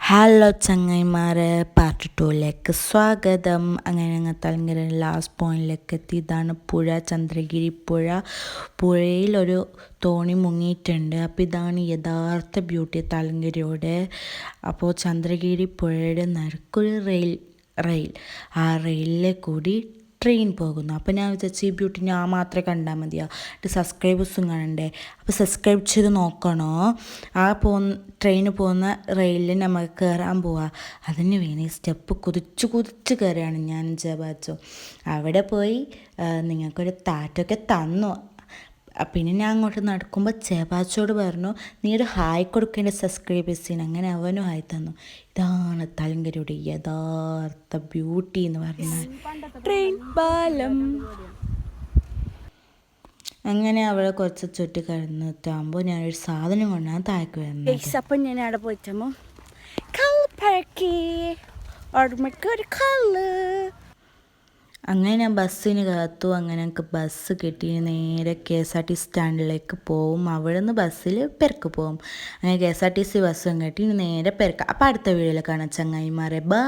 Hello ചങ്ങായിമാരെ, part 2ലേക്ക് സ്വാഗതം. അങ്ങനെ ഞങ്ങൾ തലങ്കര ലാസ്റ്റ് പോയിന്റിലേക്ക് എത്തി. ഇതാണ് പുഴ, ചന്ദ്രഗിരി പുഴ. പുഴയിലൊരു തോണി മുങ്ങിയിട്ടുണ്ട്. അപ്പോൾ ഇതാണ് യഥാർത്ഥ ബ്യൂട്ടി തലങ്കരിയുടെ. അപ്പോൾ ചന്ദ്രഗിരി പുഴയുടെ നടുക്കൊരു റെയിൽ ആ റെയിലിലെ കൂടി ട്രെയിൻ പോകുന്നു. അപ്പോൾ ഞാൻ വിചാരിച്ചു ഈ ബ്യൂട്ടി ഞാൻ മാത്രമേ കണ്ടാൽ മതിയോ, എന്നിട്ട് സബ്സ്ക്രൈബേഴ്സും കാണണ്ടേ. അപ്പോൾ സബ്സ്ക്രൈബ് ചെയ്ത് നോക്കണോ. ആ ട്രെയിന് പോകുന്ന റെയിലിൽ നമുക്ക് കയറാൻ പോവാം. അതിന് വേണ്ടി സ്റ്റെപ്പ് കുതിച്ച് കയറുകയാണ് ഞാൻ ജബാച്ചോ. അവിടെ പോയി നിങ്ങൾക്കൊരു താറ്റൊക്കെ തന്നു. പിന്നെ ഞാൻ അങ്ങോട്ട് നടക്കുമ്പോൾ ചേബാച്ചോട് പറഞ്ഞു, നീ ഒരു ഹായ് കൊടുക്കേണ്ട സബ്സ്ക്രൈബേഴ്സിന്. അങ്ങനെ അവനും ഹായ് തന്നു. ഇതാണ് തലങ്കരിയുടെ യഥാർത്ഥ ബ്യൂട്ടി എന്ന് പറഞ്ഞാൽ ട്രെയിൻ പാലം. അങ്ങനെ അവളെ കുറച്ച് ചുറ്റി കിടന്നിട്ടാകുമ്പോൾ ഞാനൊരു സാധനം കൊണ്ടാണ് താഴേക്ക് വരുന്നത്. അപ്പം ഞാൻ അവിടെ പോയിട്ടാകുമ്പോൾ കല്ല് പരക്കി ഓർമ്മക്കൊരു കല്ല്. അങ്ങനെ ഞാൻ ബസ്സിന് കാത്തു. അങ്ങനെ എനിക്ക് ബസ് കിട്ടി. നേരെ KSRTC സ്റ്റാൻഡിലേക്ക് പോവും. അവിടെ നിന്ന് ബസ്സിൽ പെരക്ക് പോവും. അങ്ങനെ KSRTC ബസ്സും കിട്ടി നേരെ പെരക്ക. അപ്പോൾ അടുത്ത വീഡിയോയിൽ കാണാം ചങ്ങായിമാരെ. ബൈ.